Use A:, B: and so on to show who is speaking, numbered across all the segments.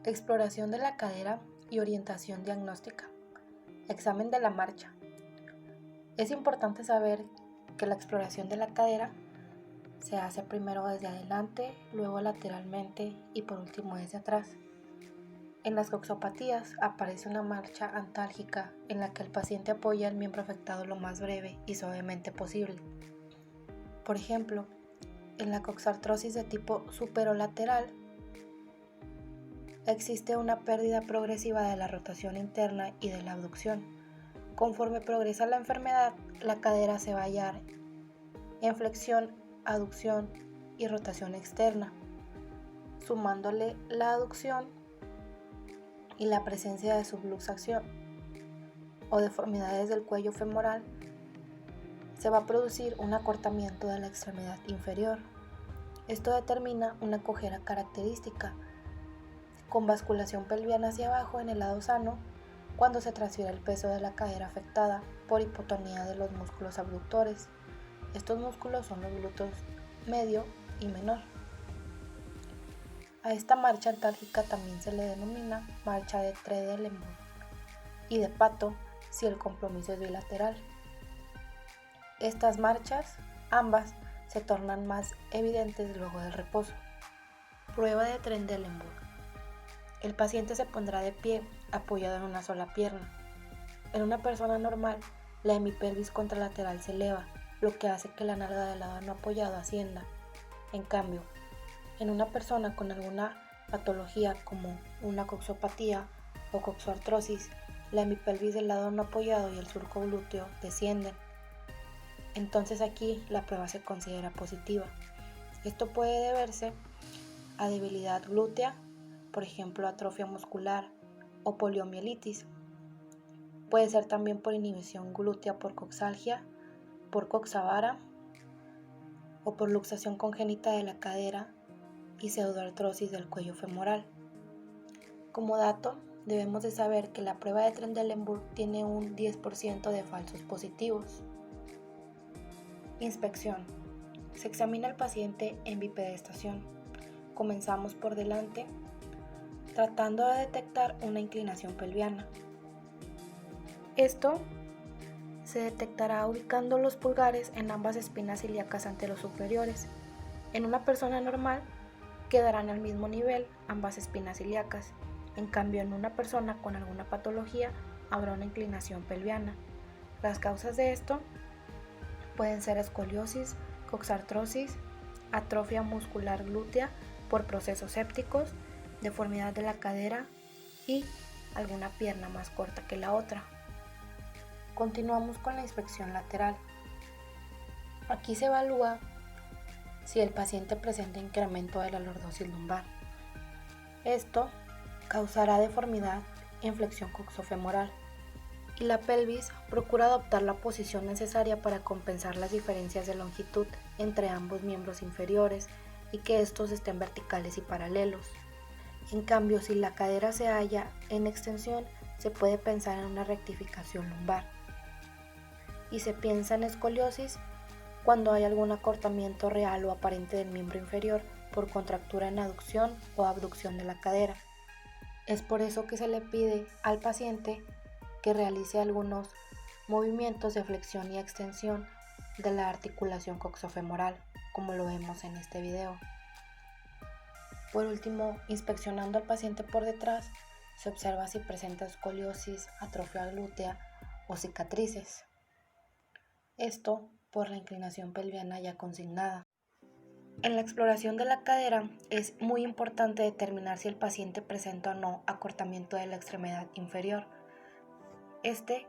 A: Exploración de la cadera y orientación diagnóstica. Examen de la marcha. Es importante saber que la exploración de la cadera se hace primero desde adelante, luego lateralmente y por último desde atrás. En las coxopatías aparece una marcha antálgica en la que el paciente apoya el miembro afectado lo más breve y suavemente posible. Por ejemplo, en la coxartrosis de tipo superolateral existe una pérdida progresiva de la rotación interna y de la abducción. Conforme progresa la enfermedad, la cadera se va a hallar en flexión, aducción y rotación externa, sumándole la aducción y la presencia de subluxación o deformidades del cuello femoral, se va a producir un acortamiento de la extremidad inferior. Esto determina una cojera característica, con basculación pelviana hacia abajo en el lado sano cuando se transfiere el peso de la cadera afectada por hipotonía de los músculos abductores. Estos músculos son los glúteos medio y menor. A esta marcha antálgica también se le denomina marcha de Trendelenburg y de Pato si el compromiso es bilateral. Estas marchas, ambas, se tornan más evidentes luego del reposo. Prueba de Trendelenburg. El paciente se pondrá de pie apoyado en una sola pierna. En una persona normal, la hemipelvis contralateral se eleva, lo que hace que la nalga del lado no apoyado ascienda. En cambio, en una persona con alguna patología como una coxopatía o coxoartrosis, la hemipelvis del lado no apoyado y el surco glúteo descienden. Entonces aquí la prueba se considera positiva. Esto puede deberse a debilidad glútea, por ejemplo atrofia muscular o poliomielitis. Puede ser también por inhibición glútea por coxalgia, por coxavara o por luxación congénita de la cadera y pseudoartrosis del cuello femoral. Como dato, debemos de saber que la prueba de Trendelenburg tiene un 10% de falsos positivos. Inspección. Se examina al paciente en bipedestación. Comenzamos por delante, tratando de detectar una inclinación pelviana. Esto se detectará ubicando los pulgares en ambas espinas ilíacas anterosuperiores. En una persona normal quedarán al mismo nivel ambas espinas ilíacas. En cambio, en una persona con alguna patología habrá una inclinación pelviana. Las causas de esto pueden ser escoliosis, coxartrosis, atrofia muscular glútea por procesos sépticos, deformidad de la cadera y alguna pierna más corta que la otra. Continuamos con la inspección lateral. Aquí se evalúa si el paciente presenta incremento de la lordosis lumbar. Esto causará deformidad en flexión coxofemoral y la pelvis procura adoptar la posición necesaria para compensar las diferencias de longitud entre ambos miembros inferiores y que estos estén verticales y paralelos. En cambio, si la cadera se halla en extensión, se puede pensar en una rectificación lumbar. Y se piensa en escoliosis cuando hay algún acortamiento real o aparente del miembro inferior por contractura en aducción o abducción de la cadera. Es por eso que se le pide al paciente que realice algunos movimientos de flexión y extensión de la articulación coxofemoral, como lo vemos en este video. Por último, inspeccionando al paciente por detrás, se observa si presenta escoliosis, atrofia glútea o cicatrices. Esto por la inclinación pelviana ya consignada. En la exploración de la cadera es muy importante determinar si el paciente presenta o no acortamiento de la extremidad inferior. Este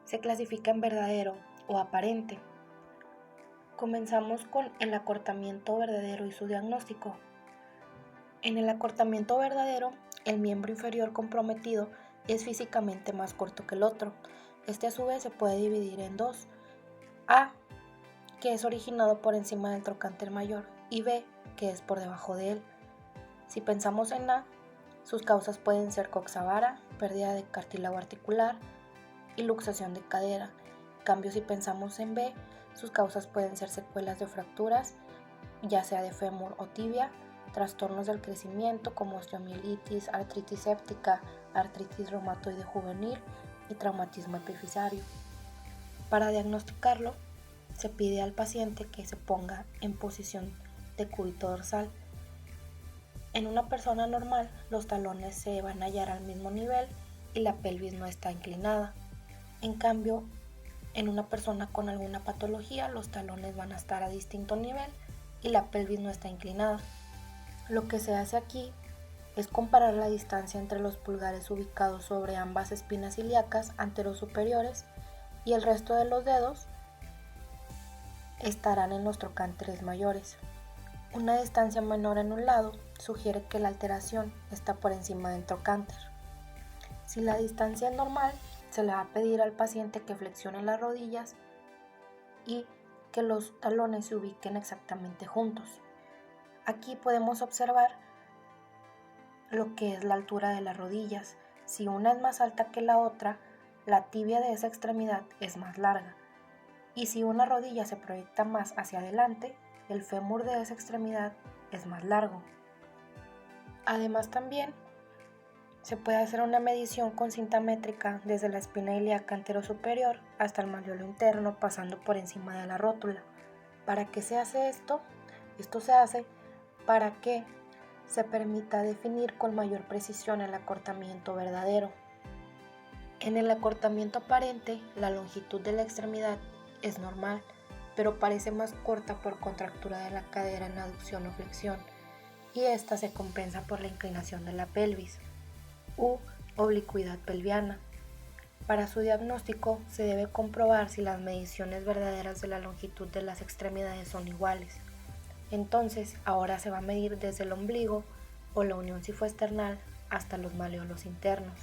A: se clasifica en verdadero o aparente. Comenzamos con el acortamiento verdadero y su diagnóstico. En el acortamiento verdadero, el miembro inferior comprometido es físicamente más corto que el otro. Este a su vez se puede dividir en dos: A, que es originado por encima del trocánter mayor, y B, que es por debajo de él. Si pensamos en A, sus causas pueden ser coxavara, pérdida de cartílago articular y luxación de cadera. En cambio, si pensamos en B, sus causas pueden ser secuelas de fracturas, ya sea de fémur o tibia, trastornos del crecimiento como osteomielitis, artritis séptica, artritis reumatoide juvenil y traumatismo epifisario. Para diagnosticarlo, se pide al paciente que se ponga en posición de cúbito dorsal. En una persona normal, los talones se van a hallar al mismo nivel y la pelvis no está inclinada. En cambio, en una persona con alguna patología, los talones van a estar a distinto nivel y la pelvis no está inclinada. Lo que se hace aquí es comparar la distancia entre los pulgares ubicados sobre ambas espinas ilíacas anterosuperiores y el resto de los dedos estarán en los trocánteres mayores. Una distancia menor en un lado sugiere que la alteración está por encima del trocánter. Si la distancia es normal, se le va a pedir al paciente que flexione las rodillas y que los talones se ubiquen exactamente juntos. Aquí podemos observar lo que es la altura de las rodillas. Si una es más alta que la otra, la tibia de esa extremidad es más larga. Y si una rodilla se proyecta más hacia adelante, el fémur de esa extremidad es más largo. Además, también se puede hacer una medición con cinta métrica desde la espina ilíaca anterosuperior hasta el malleolo interno, pasando por encima de la rótula. ¿Para qué se hace esto? Esto se hace para que se permita definir con mayor precisión el acortamiento verdadero. En el acortamiento aparente, la longitud de la extremidad es normal, pero parece más corta por contractura de la cadera en aducción o flexión, y esta se compensa por la inclinación de la pelvis u oblicuidad pelviana. Para su diagnóstico se debe comprobar si las mediciones verdaderas de la longitud de las extremidades son iguales. Entonces, ahora se va a medir desde el ombligo o la unión cifoesternal hasta los malleolos internos.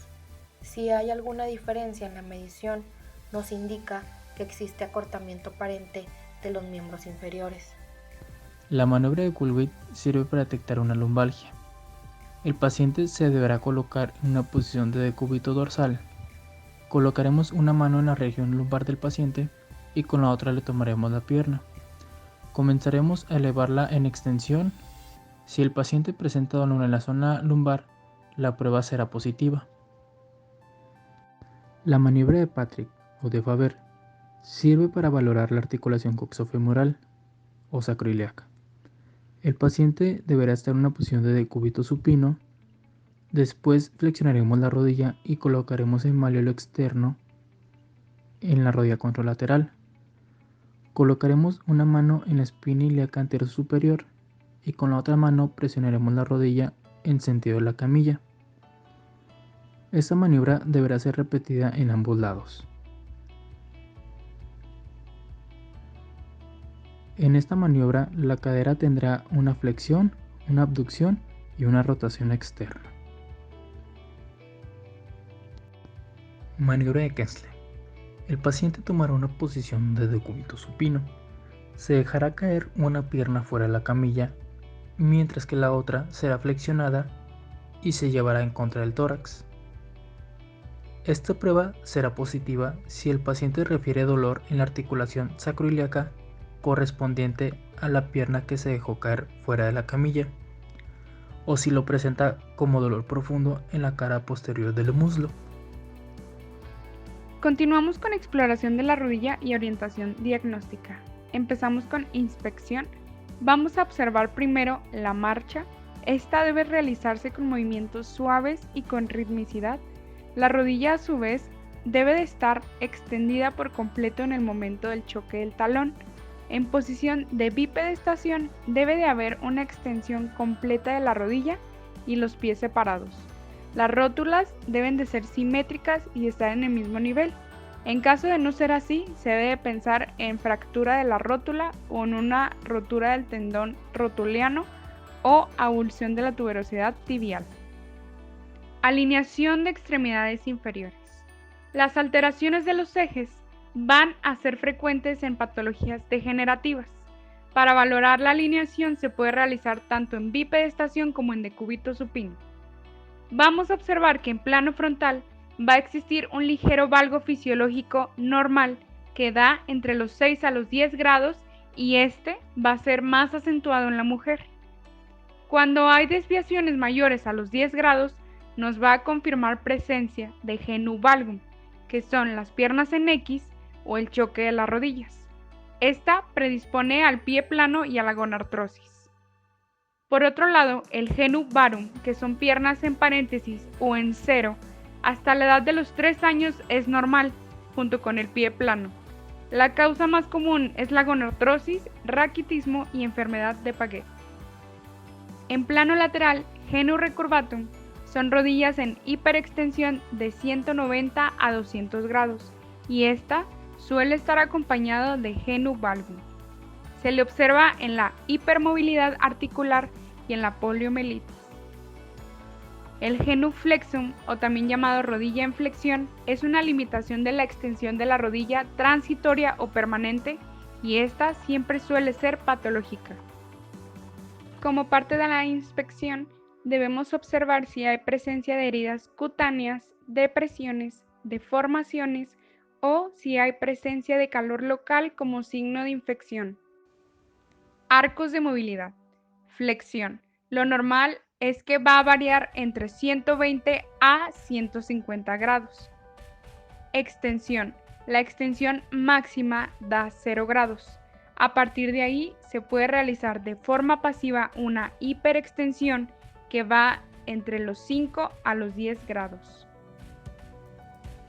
A: Si hay alguna diferencia en la medición, nos indica que existe acortamiento aparente de los miembros inferiores.
B: La maniobra de Kulwith sirve para detectar una lumbalgia. El paciente se deberá colocar en una posición de decúbito dorsal. Colocaremos una mano en la región lumbar del paciente y con la otra le tomaremos la pierna. Comenzaremos a elevarla en extensión. Si el paciente presenta dolor en la zona lumbar, la prueba será positiva. La maniobra de Patrick o de Faber sirve para valorar la articulación coxofemoral o sacroiliaca. El paciente deberá estar en una posición de decúbito supino. Después flexionaremos la rodilla y colocaremos el malleolo externo en la rodilla contralateral. Colocaremos una mano en la espina ilíaca anterosuperior y con la otra mano presionaremos la rodilla en sentido de la camilla. Esta maniobra deberá ser repetida en ambos lados. En esta maniobra la cadera tendrá una flexión, una abducción y una rotación externa. Maniobra de Kessler. El paciente tomará una posición de decúbito supino. Se dejará caer una pierna fuera de la camilla, mientras que la otra será flexionada y se llevará en contra del tórax. Esta prueba será positiva si el paciente refiere dolor en la articulación sacroiliaca correspondiente a la pierna que se dejó caer fuera de la camilla, o si lo presenta como dolor profundo en la cara posterior del muslo.
C: Continuamos con exploración de la rodilla y orientación diagnóstica. Empezamos con inspección. Vamos a observar primero la marcha. Esta debe realizarse con movimientos suaves y con ritmicidad. La rodilla a su vez debe de estar extendida por completo en el momento del choque del talón. En posición de bipedestación debe de haber una extensión completa de la rodilla y los pies separados. Las rótulas deben de ser simétricas y estar en el mismo nivel. En caso de no ser así, se debe pensar en fractura de la rótula o en una rotura del tendón rotuliano o avulsión de la tuberosidad tibial. Alineación de extremidades inferiores. Las alteraciones de los ejes van a ser frecuentes en patologías degenerativas. Para valorar la alineación se puede realizar tanto en bipedestación como en decúbito supino. Vamos a observar que en plano frontal va a existir un ligero valgo fisiológico normal que da entre los 6 a los 10 grados y este va a ser más acentuado en la mujer. Cuando hay desviaciones mayores a los 10 grados, nos va a confirmar presencia de genu valgum, que son las piernas en X o el choque de las rodillas. Esta predispone al pie plano y a la gonartrosis. Por otro lado, el genu varum, que son piernas en paréntesis o en cero, hasta la edad de los 3 años es normal, junto con el pie plano. La causa más común es la gonartrosis, raquitismo y enfermedad de Paget. En plano lateral, genu recurvatum, son rodillas en hiperextensión de 190 a 200 grados y esta suele estar acompañado de genu valgum. Se le observa en la hipermovilidad articular y en la poliomielitis. El genu flexum, o también llamado rodilla en flexión, es una limitación de la extensión de la rodilla transitoria o permanente y esta siempre suele ser patológica. Como parte de la inspección, debemos observar si hay presencia de heridas cutáneas, depresiones, deformaciones o si hay presencia de calor local como signo de infección. Arcos de movilidad. Flexión. Lo normal es que va a variar entre 120 a 150 grados. Extensión. La extensión máxima da 0 grados. A partir de ahí se puede realizar de forma pasiva una hiperextensión que va entre los 5 a los 10 grados.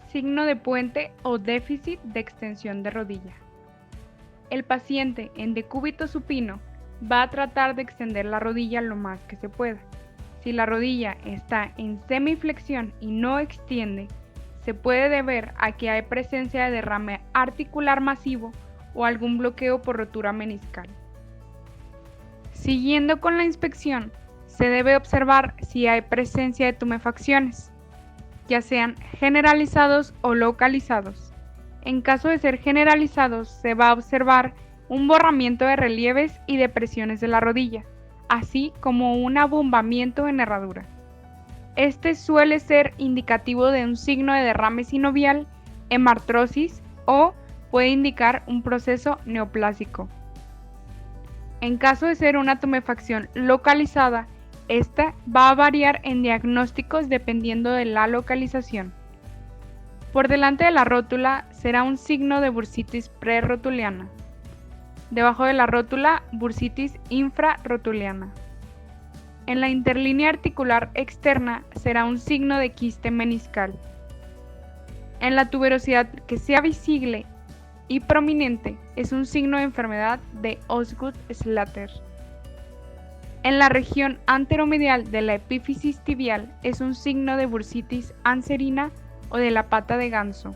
C: Signo de puente o déficit de extensión de rodilla. El paciente en decúbito supino va a tratar de extender la rodilla lo más que se pueda. Si la rodilla está en semiflexión y no extiende, se puede deber a que hay presencia de derrame articular masivo o algún bloqueo por rotura meniscal. Siguiendo con la inspección, se debe observar si hay presencia de tumefacciones, ya sean generalizados o localizados. En caso de ser generalizados, se va a observar un borramiento de relieves y depresiones de la rodilla, así como un abombamiento en herradura. Este suele ser indicativo de un signo de derrame sinovial, hemartrosis o puede indicar un proceso neoplásico. En caso de ser una tumefacción localizada, esta va a variar en diagnósticos dependiendo de la localización. Por delante de la rótula será un signo de bursitis prerrotuliana. Debajo de la rótula, bursitis infrarrotuliana. En la interlínea articular externa será un signo de quiste meniscal. En la tuberosidad que sea visible y prominente es un signo de enfermedad de Osgood-Schlatter. En la región anteromedial de la epífisis tibial es un signo de bursitis anserina o de la pata de ganso.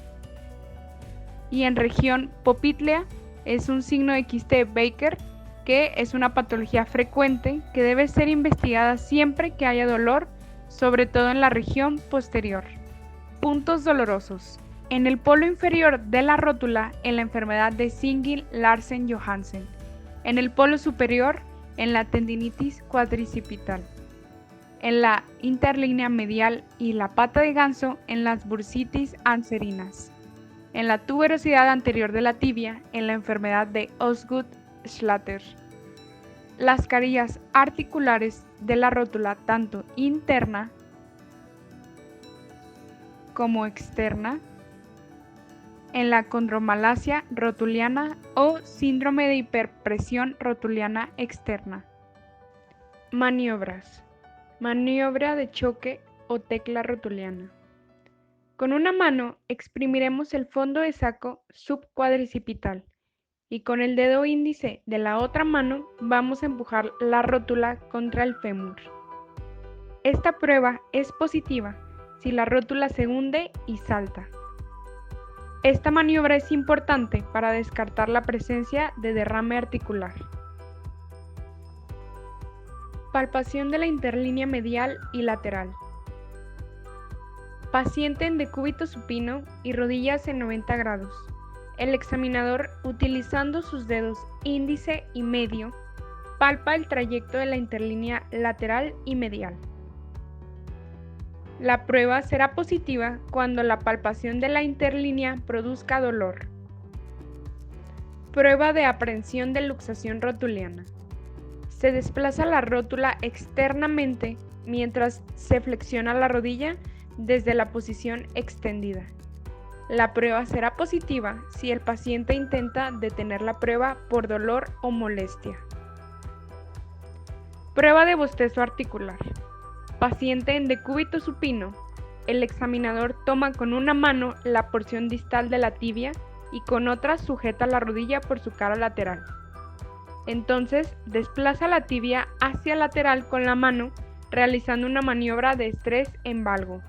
C: Y en región poplítea es un signo de quiste de Baker, que es una patología frecuente que debe ser investigada siempre que haya dolor, sobre todo en la región posterior. Puntos dolorosos. En el polo inferior de la rótula, en la enfermedad de Singil-Larsen-Johansen. En el polo superior, en la tendinitis cuadricipital. En la interlínea medial y la pata de ganso, en las bursitis anserinas. En la tuberosidad anterior de la tibia, en la enfermedad de Osgood-Schlatter. Las carillas articulares de la rótula, tanto interna como externa, en la condromalacia rotuliana o síndrome de hiperpresión rotuliana externa. Maniobras. Maniobra de choque o tecla rotuliana. Con una mano exprimiremos el fondo de saco subcuadricipital y con el dedo índice de la otra mano vamos a empujar la rótula contra el fémur. Esta prueba es positiva si la rótula se hunde y salta. Esta maniobra es importante para descartar la presencia de derrame articular. Palpación de la interlínea medial y lateral. Paciente en decúbito supino y rodillas en 90 grados. El examinador, utilizando sus dedos índice y medio, palpa el trayecto de la interlínea lateral y medial. La prueba será positiva cuando la palpación de la interlínea produzca dolor. Prueba de aprehensión de luxación rotuliana. Se desplaza la rótula externamente mientras se flexiona la rodilla desde la posición extendida. La prueba será positiva si el paciente intenta detener la prueba por dolor o molestia. Prueba de bostezo articular. Paciente en decúbito supino. El examinador toma con una mano la porción distal de la tibia y con otra sujeta la rodilla por su cara lateral. Entonces desplaza la tibia hacia lateral con la mano, realizando una maniobra de estrés en valgo.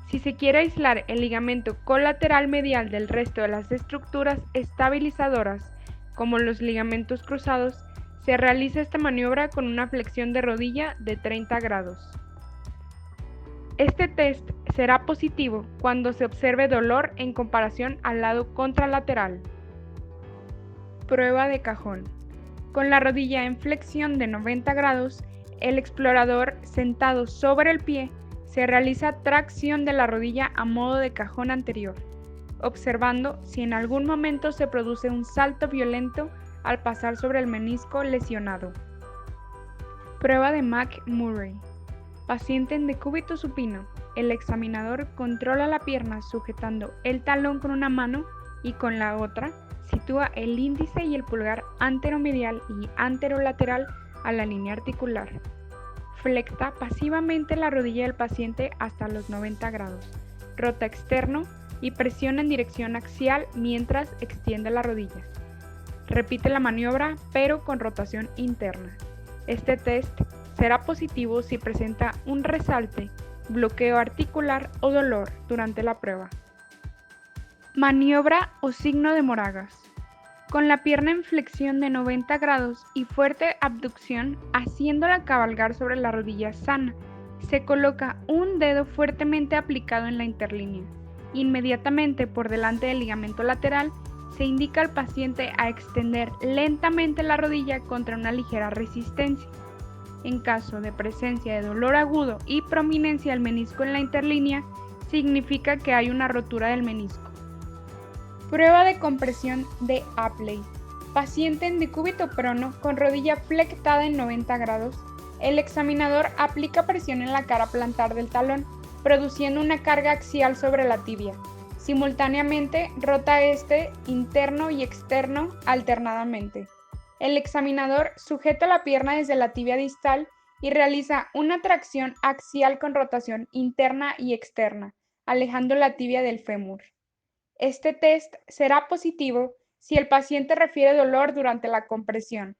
C: Si se quiere aislar el ligamento colateral medial del resto de las estructuras estabilizadoras, como los ligamentos cruzados, se realiza esta maniobra con una flexión de rodilla de 30 grados. Este test será positivo cuando se observe dolor en comparación al lado contralateral. Prueba de cajón. Con la rodilla en flexión de 90 grados, el explorador sentado sobre el pie se realiza tracción de la rodilla a modo de cajón anterior, observando si en algún momento se produce un salto violento al pasar sobre el menisco lesionado. Prueba de McMurray. Paciente en decúbito supino. El examinador controla la pierna sujetando el talón con una mano y con la otra sitúa el índice y el pulgar anteromedial y anterolateral a la línea articular. Flecta pasivamente la rodilla del paciente hasta los 90 grados. Rota externo y presiona en dirección axial mientras extiende la rodilla. Repite la maniobra pero con rotación interna. Este test será positivo si presenta un resalte, bloqueo articular o dolor durante la prueba. Maniobra o signo de Moragas. Con la pierna en flexión de 90 grados y fuerte abducción, haciéndola cabalgar sobre la rodilla sana, se coloca un dedo fuertemente aplicado en la interlínea. Inmediatamente por delante del ligamento lateral, se indica al paciente a extender lentamente la rodilla contra una ligera resistencia. En caso de presencia de dolor agudo y prominencia del menisco en la interlínea, significa que hay una rotura del menisco. Prueba de compresión de Apley. Paciente en decúbito prono con rodilla flectada en 90 grados. El examinador aplica presión en la cara plantar del talón, produciendo una carga axial sobre la tibia. Simultáneamente, rota interno y externo alternadamente. El examinador sujeta la pierna desde la tibia distal y realiza una tracción axial con rotación interna y externa, alejando la tibia del fémur. Este test será positivo si el paciente refiere dolor durante la compresión.